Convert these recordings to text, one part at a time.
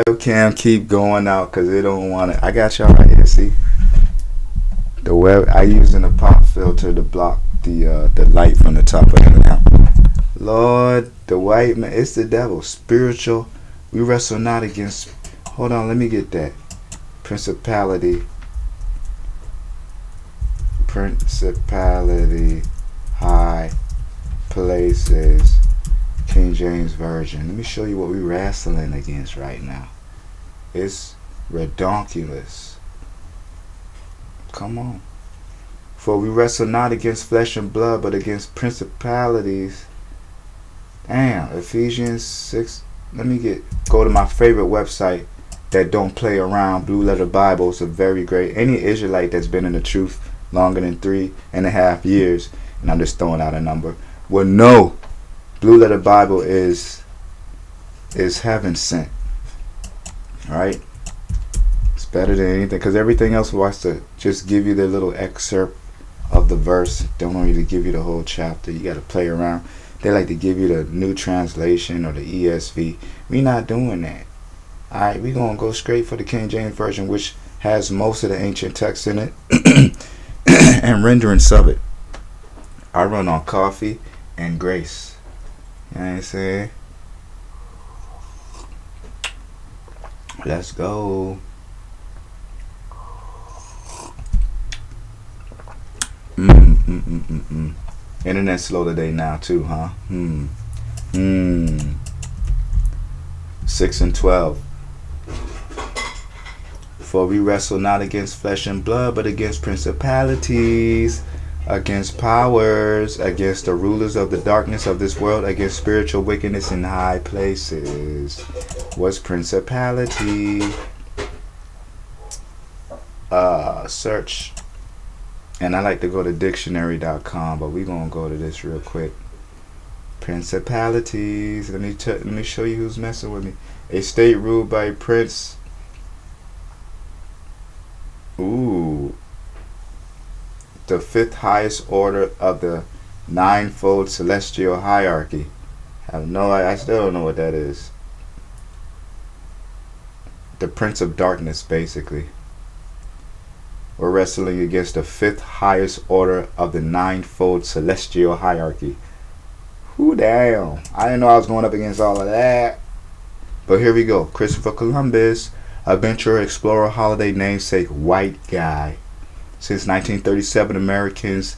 webcam keep going out because they don't want it. I got y'all right here. See the web. I using a pop filter to block the light from the top of the lamp. Lord, the white man. It's the devil. Spiritual. We wrestle not against. Hold on. Let me get that. Principality. Principality. High places. King James Version. Let me show you what we're wrestling against right now. It's redonkulous. Come on. For we wrestle not against flesh and blood, but against principalities. Damn, Ephesians 6. Let me go to my favorite website that don't play around. Blue Letter Bible is a very great. Any Israelite that's been in the truth longer than 3.5 years, and I'm just throwing out a number, will know Blue Letter Bible is heaven sent. Alright? It's better than anything, because everything else wants to just give you the little excerpt of the verse. Don't want you to give you the whole chapter. You got to play around. They like to give you the new translation or the ESV. We're not doing that. Alright, we're going to go straight for the King James Version, which has most of the ancient texts in it and renderings of it. I run on coffee and grace. You know what I'm saying? Let's go. Internet slow today now too, huh? 6 and 12. For we wrestle not against flesh and blood, but against principalities, against powers, against the rulers of the darkness of this world, against spiritual wickedness in high places. What's principality? Search. And I like to go to dictionary.com, but we're going to go to this real quick. Principalities. Let me show you who's messing with me. A state ruled by a prince. Ooh. The fifth highest order of the ninefold celestial hierarchy. I still don't know what that is. The prince of darkness, basically. We're wrestling against the fifth highest order of the ninefold celestial hierarchy. Whoo, damn. I didn't know I was going up against all of that. But here we go. Christopher Columbus, adventurer, explorer, holiday namesake, white guy. Since 1937, Americans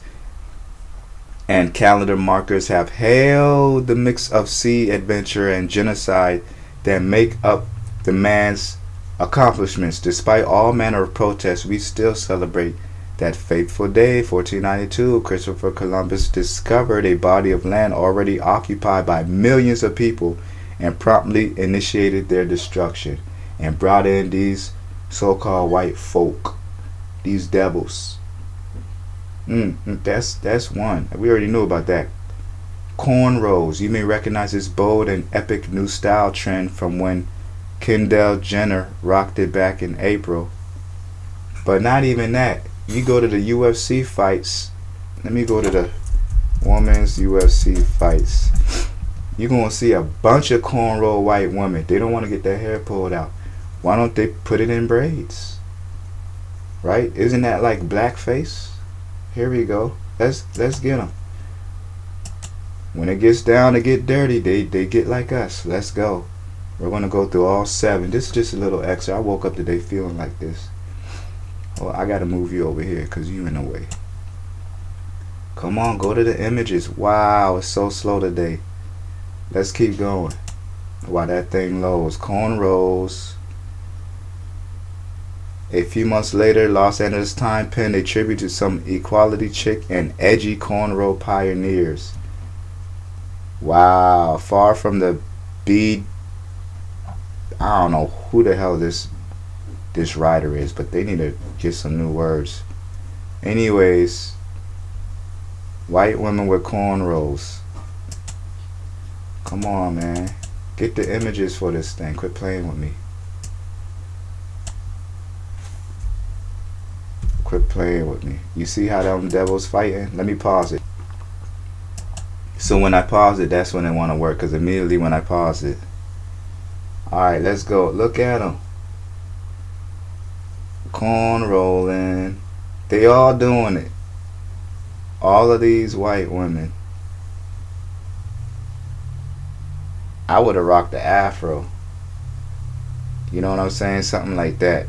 and calendar markers have hailed the mix of sea adventure and genocide that make up the man's accomplishments. Despite all manner of protests, we still celebrate that fateful day. 1492, Christopher Columbus discovered a body of land already occupied by millions of people and promptly initiated their destruction and brought in these so-called white folk, these devils. That's one. We already knew about that. Cornrows. You may recognize this bold and epic new style trend from when Kendall Jenner rocked it back in April. But not even that. You go to the UFC fights. Let me go to the women's UFC fights. You're going to see a bunch of cornrow white women. They don't want to get their hair pulled out. Why don't they put it in braids? Right? Isn't that like blackface? Here we go. Let's get them. When it gets down to get dirty, they get like us. Let's go. We're going to go through all 7. This is just a little extra. I woke up today feeling like this. Well, I got to move you over here because you in the way. Come on, go to the images. Wow, it's so slow today. Let's keep going. While that thing loads. Cornrows. A few months later, Los Angeles Times penned a tribute to some equality chick and edgy cornrow pioneers. Wow, far from the bead. I don't know who the hell this writer is, but they need to get some new words. Anyways, white women with cornrows. Come on, man. Get the images for this thing. Quit playing with me. Quit playing with me. You see how them devils fighting? Let me pause it. So when I pause it, that's when it want to work, because immediately when I pause it, Alright, let's go. Look at them. Corn rolling. They all doing it. All of these white women. I would have rocked the afro. You know what I'm saying? Something like that.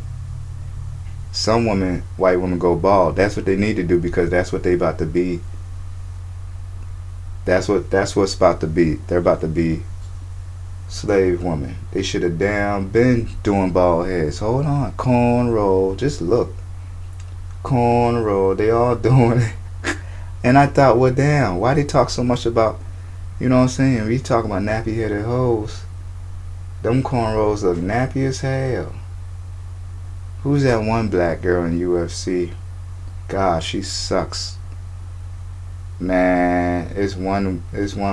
Some women, white women, go bald. That's what they need to do because that's what they about to be. That's what's about to be. They're about to be slave women. They should have damn been doing bald heads. Hold on. Cornrow. Just look. Cornrow. They all doing it. And I thought, well, damn, why they talk so much about, you know what I'm saying? We talking about nappy headed hoes. Them cornrows look nappy as hell. Who's that one black girl in UFC? God, she sucks. Man, it's one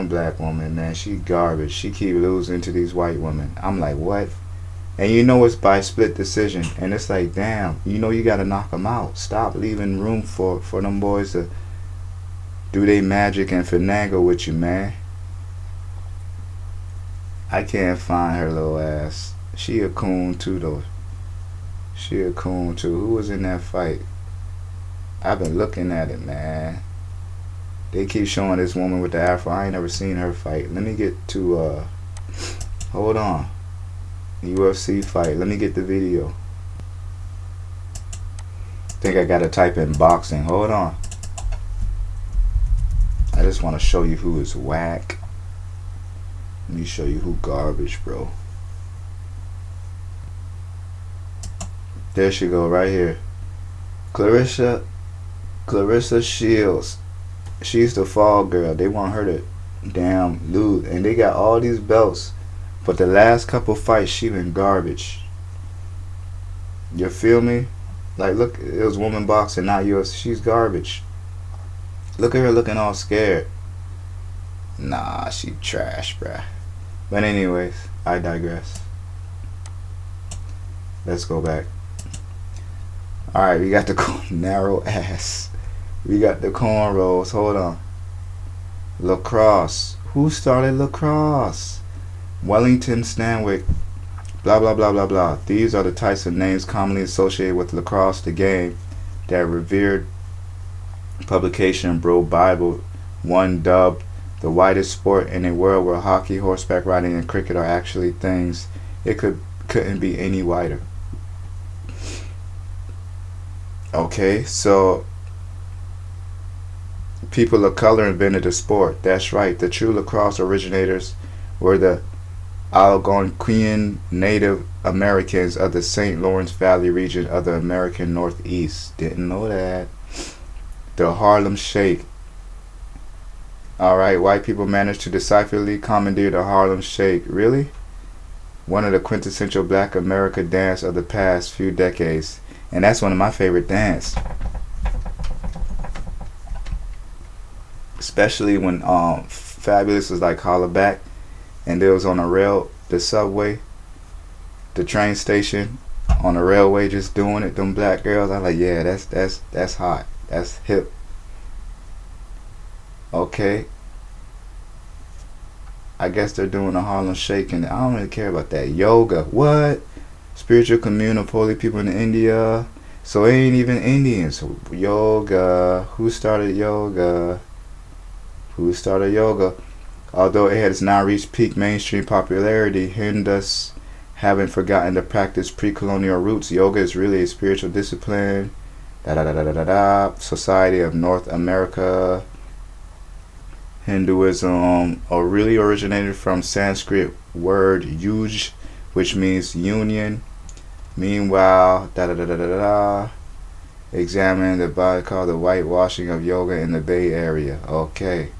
black woman, man. She garbage. She keep losing to these white women. I'm like, what? And you know it's by split decision. And it's like, damn, you know you gotta knock them out. Stop leaving room for them boys to do they magic and finagle with you, man. I can't find her little ass. She a coon too, though. She a coon too. Who was in that fight? I've been looking at it, man. They keep showing this woman with the afro. I ain't never seen her fight. Let me get to hold on. UFC fight. Let me get the video. Think I gotta type in boxing. Hold on. I just want to show you who is whack. Let me show you who garbage, bro. There she go, right here. Clarissa Shields. She's the fall girl. They want her to damn lose. And they got all these belts. But the last couple fights, she been garbage. You feel me? Like, look, it was woman boxing, not yours. She's garbage. Look at her looking all scared. Nah, she trash, bruh. But anyways, I digress. Let's go back. Alright, we got the narrow ass. We got the cornrows. Hold on. Lacrosse. Who started lacrosse? Wellington Stanwyck. Blah, blah, blah, blah, blah. These are the types of names commonly associated with lacrosse, the game that revered publication Bro Bible one dubbed the widest sport in a world where hockey, horseback riding, and cricket are actually things. It couldn't be any wider. Okay, so people of color invented the sport. That's right. The true lacrosse originators were the Algonquian Native Americans of the St. Lawrence Valley region of the American Northeast. Didn't know that. The Harlem Shake. Alright, white people managed to decisively commandeer the Harlem Shake. Really? One of the quintessential black America dance of the past few decades. And that's one of my favorite dance. Especially when Fabulous was like holla back and they was on the subway, the train station, on the railway just doing it, them black girls. I'm like, yeah, that's hot. That's hip. Okay. I guess they're doing a Harlem Shake and I don't really care about that. Yoga. What? Spiritual commune of holy people in India. So it ain't even Indians. Yoga. Who started yoga? Although it has now reached peak mainstream popularity, Hindus haven't forgotten the practice pre-colonial roots. Yoga is really a spiritual discipline. Society of North America. Hinduism really originated from Sanskrit word yuj, which means union. Meanwhile, examine the body called the whitewashing of yoga in the Bay Area. Okay.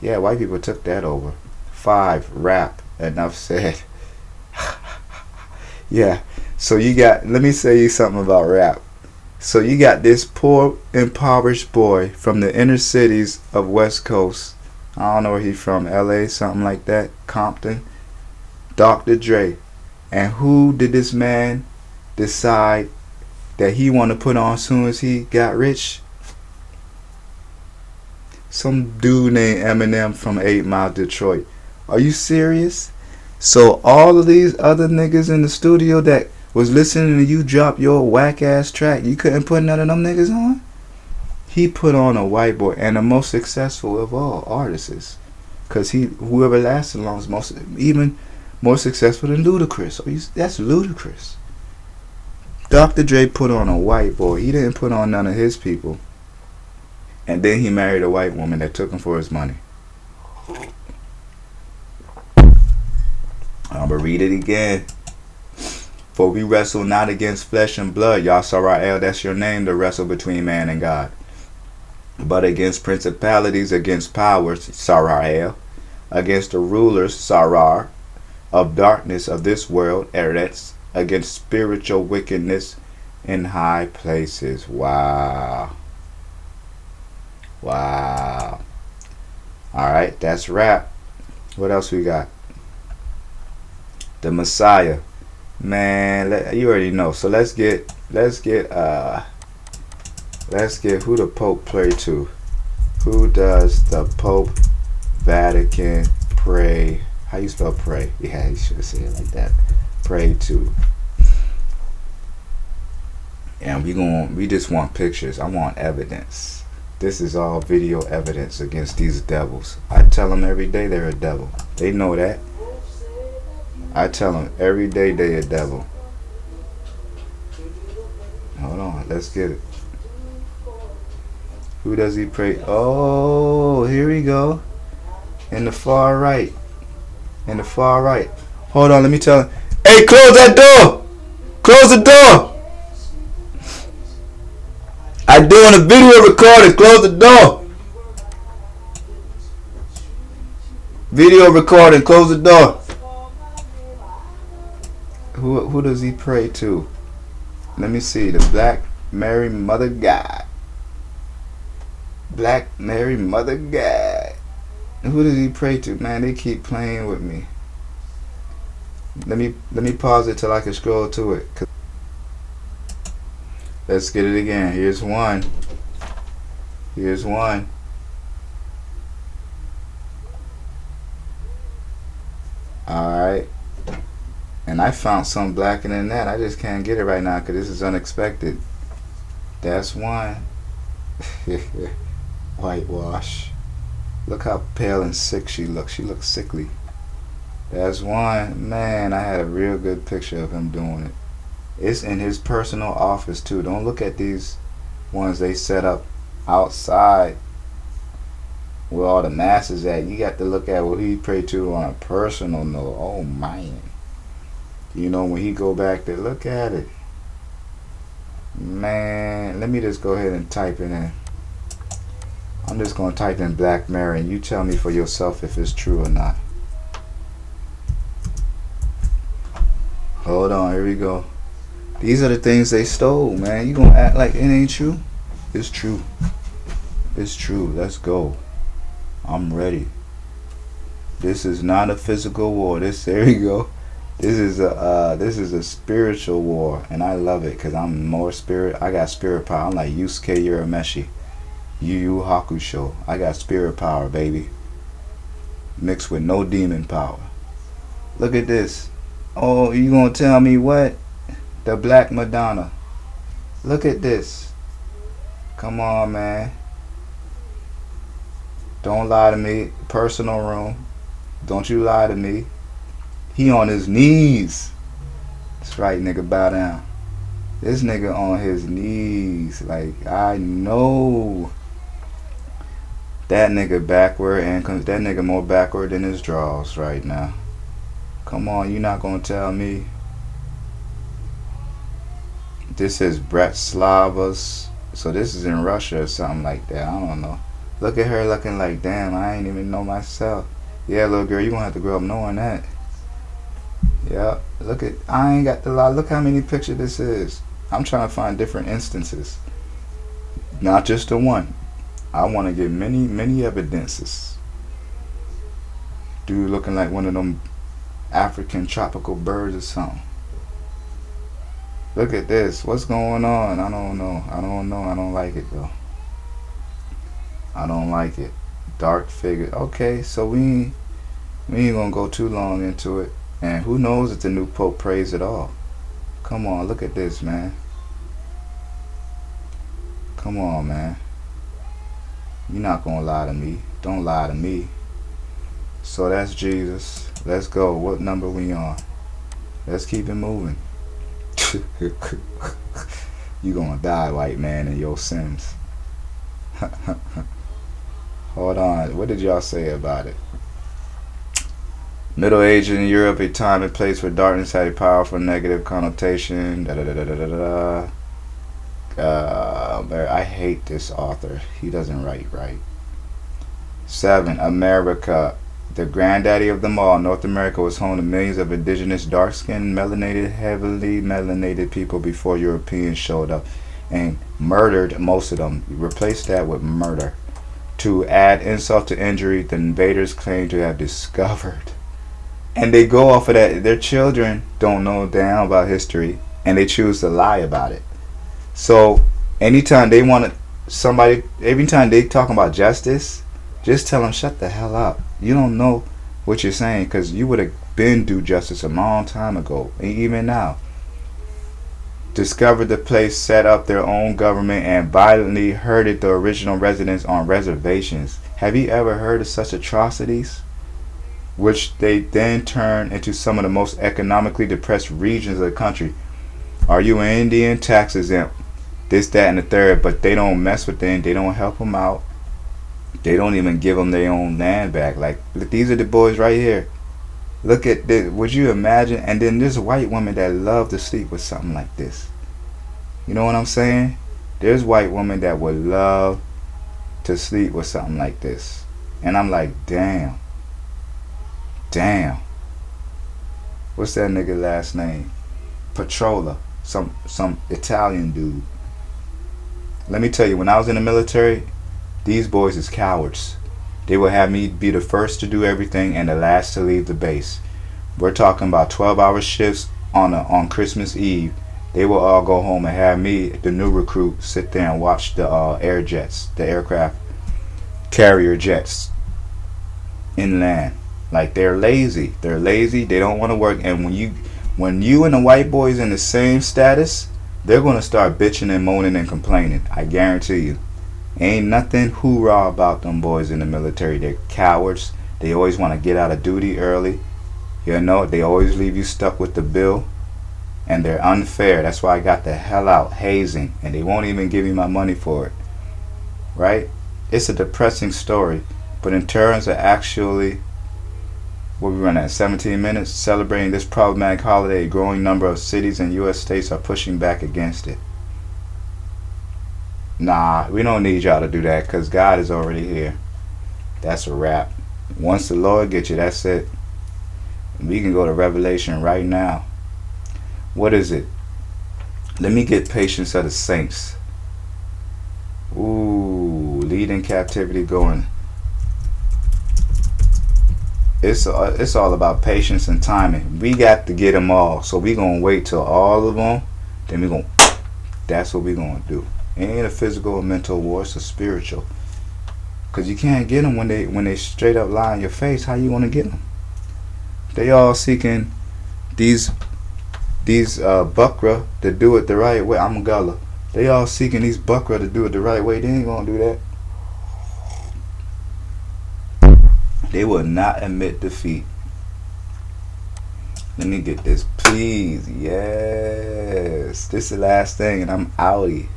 Yeah, white people took that over. 5, rap. Enough said. Yeah. So you got, let me say you something about rap. So you got this poor, impoverished boy from the inner cities of West Coast. I don't know where he's from, LA, something like that, Compton. Dr. Dre. And who did this man decide that he wanted to put on as soon as he got rich? Some dude named Eminem from 8 Mile, Detroit. Are you serious? So all of these other niggas in the studio that was listening to you drop your whack ass track, you couldn't put none of them niggas on? He put on a white boy, and the most successful of all artists. Cause whoever lasted long is even more successful than Ludacris. That's ludicrous. Dr. Dre put on a white boy. He didn't put on none of his people. And then he married a white woman that took him for his money. I'm going to read it again. For we wrestle not against flesh and blood. Yasarael, that's your name, to wrestle between man and God. But against principalities, against powers, Sarael. Against the rulers, Sarar, of darkness of this world, Eretz. Against spiritual wickedness in high places. Wow. Wow. Alright, that's rap. What else we got? The Messiah. Man, you already know. So let's get who the Pope pray to. Who does the Pope Vatican pray? How you spell pray? Yeah, you should have said it like that. Pray to. And we just want pictures. I want evidence. This is all video evidence against these devils. I tell them every day they're a devil. They know that. I tell them every day they're a devil. Hold on, let's get it. Who does he pray? Oh, here we go. In the far right. In the far right. Hold on, let me tell him. Hey, close that door! Close the door! I'm doing a video recording. Close the door. Video recording. Close the door. Who does he pray to? Let me see. The Black Mary Mother God. Black Mary Mother God. Who does he pray to? Man, they keep playing with me. Let me pause it till I can scroll to it. Let's get it again. Here's one. Here's one. Alright. And I found some blacker than that. I just can't get it right now because this is unexpected. That's one. Whitewash. Look how pale and sick she looks. She looks sickly. That's one. Man, I had a real good picture of him doing it. It's in his personal office too. Don't look at these ones they set up outside where all the masses at. You got to look at what he prayed to on a personal note. Oh man. You know, when he go back there, look at it. Man, let me just go ahead and type it in. I'm just going to type in Black Mary and you tell me for yourself if it's true or not. Hold on, here we go. These are the things they stole, man. You gonna act like it ain't true? It's true. It's true. Let's go. I'm ready. This is not a physical war. There we go. This is a spiritual war, and I love it because I'm more spirit. I got spirit power. I'm like Yusuke Urameshi, Yu Yu Hakusho. I got spirit power, baby, mixed with no demon power. Look at this. Oh, you gonna tell me what? The Black Madonna. Look at this. Come on, man. Don't lie to me. Personal room. Don't you lie to me. He on his knees. That's right, nigga. Bow down. This nigga on his knees. Like, I know. That nigga backward, and that nigga more backward than his draws right now. Come on, you not gonna tell me. This is Bratislavas. So this is in Russia or something like that. I don't know. Look at her looking like, damn, I ain't even know myself. Yeah, little girl, you gonna have to grow up knowing that. Yeah, look at, I ain't got the lie. Look how many pictures this is. I'm trying to find different instances. Not just the one. I want to get many evidences. Dude looking like one of them African tropical birds or something. Look at this. What's going on? I don't know. I don't like it though. I don't like it. Dark figure. Okay, so we ain't gonna go too long into it. And who knows if the new Pope prays at all. Come on, look at this, man. Come on, man. You're not going to lie to me. Don't lie to me. So that's Jesus. Let's go. What number we on? Let's keep it moving. You gonna die, white man, in your sins. Hold on. What did y'all say about it? Middle Age in Europe, a time and place where darkness had a powerful negative connotation. I hate this author. He doesn't write right. 7. America. The granddaddy of them all, North America was home to millions of indigenous, dark-skinned, melanated, heavily melanated people before Europeans showed up and murdered most of them. Replace that with murder. To add insult to injury, the invaders claim to have discovered. And they go off of that. Their children don't know damn about history, and they choose to lie about it. So, anytime they want somebody, every time they talk about justice, just tell them, shut the hell up. You don't know what you're saying, because you would have been due justice a long time ago, and even now. Discovered the place, set up their own government, and violently herded the original residents on reservations. Have you ever heard of such atrocities? Which they then turned into some of the most economically depressed regions of the country. Are you an Indian? Tax exempt. This, that, and the third, but they don't mess with them. They don't help them out. They don't even give them their own land back. Like, these are the boys right here. Look at this. Would you imagine? And then there's a white woman that love to sleep with something like this. You know what I'm saying? There's white women that would love to sleep with something like this. And I'm like, damn. Damn. What's that nigga last name? Patrola. Some Italian dude. Let me tell you, when I was in the military, these boys is cowards. They would have me be the first to do everything and the last to leave the base. We're talking about 12-hour shifts on Christmas Eve. They will all go home and have me, the new recruit, sit there and watch the air jets, the aircraft carrier jets inland. Like, they're lazy. They're lazy. They don't want to work. And when you and the white boys in the same status, they're going to start bitching and moaning and complaining. I guarantee you. Ain't nothing hoorah about them boys in the military. They're cowards. They always want to get out of duty early. You know, they always leave you stuck with the bill. And they're unfair. That's why I got the hell out. Hazing. And they won't even give me my money for it. Right? It's a depressing story. But in terms of actually, what we run at 17 minutes, celebrating this problematic holiday, a growing number of cities and U.S. states are pushing back against it. Nah, we don't need y'all to do that, because God is already here. That's a wrap. Once the Lord gets you, that's it. We can go to Revelation right now. What is it? Let me get Patience of the Saints. Ooh, leading captivity going. It's all about patience and timing. We got to get them all. So we going to wait till all of them. Then we going to... That's what we going to do. It ain't a physical or mental war. It's a spiritual. Because you can't get them when they straight up lie in your face. How you want to get them? They all seeking these Bukra to do it the right way. I'm a Gullah. They all seeking these Bukra to do it the right way. They ain't going to do that. They will not admit defeat. Let me get this, please. Yes. This is the last thing, and I'm outie.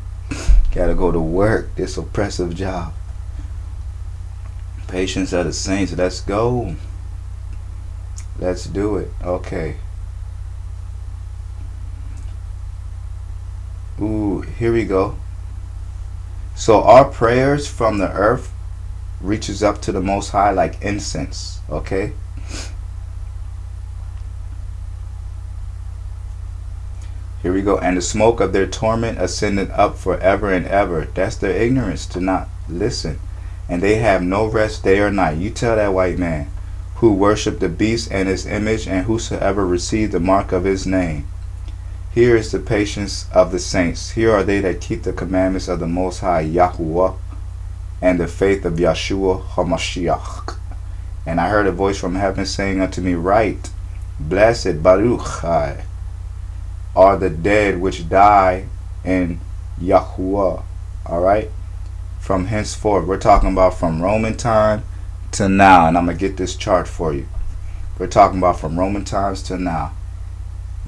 Gotta go to work. This oppressive job. Patience of the Saints. Let's go. Let's do it. Okay. Ooh, here we go. So our prayers from the earth reaches up to the Most High like incense. Okay. Here we go. And the smoke of their torment ascended up forever and ever. That's their ignorance, to not listen. And they have no rest day or night. You tell that white man who worship the beast and his image, and whosoever received the mark of his name. Here is the patience of the saints. Here are they that keep the commandments of the Most High Yahuwah and the faith of Yahshua HaMashiach. And I heard a voice from heaven saying unto me, Write, Blessed Baruch are the dead which die in Yahuwah. Alright? From henceforth. We're talking about from Roman time to now. And I'm going to get this chart for you. We're talking about from Roman times to now.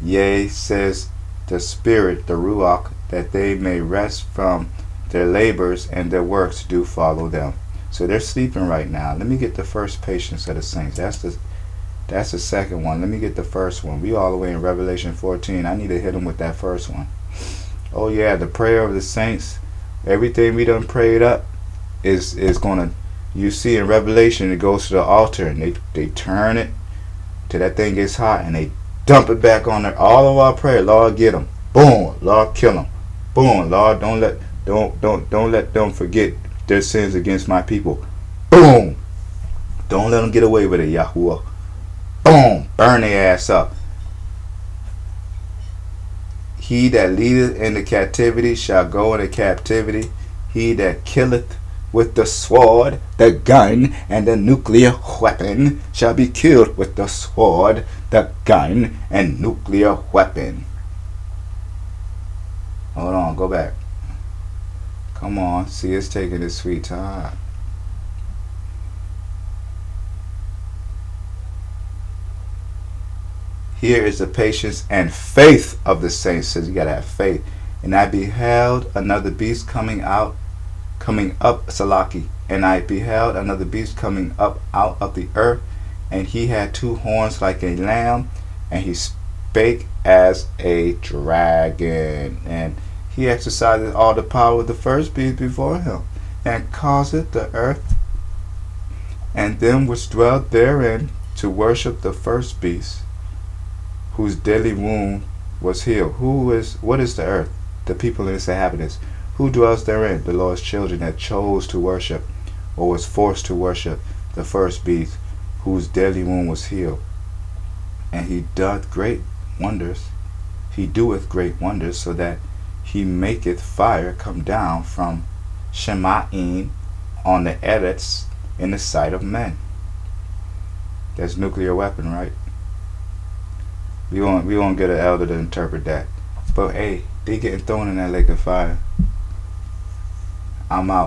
Yea, says the Spirit, the Ruach, that they may rest from their labors and their works do follow them. So they're sleeping right now. Let me get the first patience of the saints. That's the second one. Let me get the first one. We all the way in Revelation 14. I need to hit them with that first one. Oh yeah, the prayer of the saints. Everything we done prayed up is gonna. You see in Revelation, it goes to the altar and they turn it till that thing gets hot and they dump it back on there. All of our prayer, Lord, get them. Boom, Lord, kill them. Boom, Lord, don't let them forget their sins against my people. Boom, don't let them get away with it, Yahuwah. Boom, burn their ass up. He that leadeth into captivity shall go into captivity. He that killeth with the sword, the gun, and the nuclear weapon shall be killed with the sword, the gun, and nuclear weapon. Hold on, go back. Come on, see, it's taking its sweet time. Here is the patience and faith of the saints. Says you gotta have faith. And I beheld another beast coming up, Salaki. And I beheld another beast coming up out of the earth, and he had two horns like a lamb, and he spake as a dragon. And he exercises all the power of the first beast before him, and causeth the earth and them which dwelt therein to worship the first beast, whose deadly wound was healed. What is the earth? The people and its inhabitants. Who dwells therein? The Lord's children that chose to worship, or was forced to worship, the first beast, whose deadly wound was healed. And he doth great wonders. He doeth great wonders, so that he maketh fire come down from Shemaim on the Eretz in the sight of men. That's nuclear weapon, right? We won't get an elder to interpret that. But hey, they getting thrown in that lake of fire. I'm out.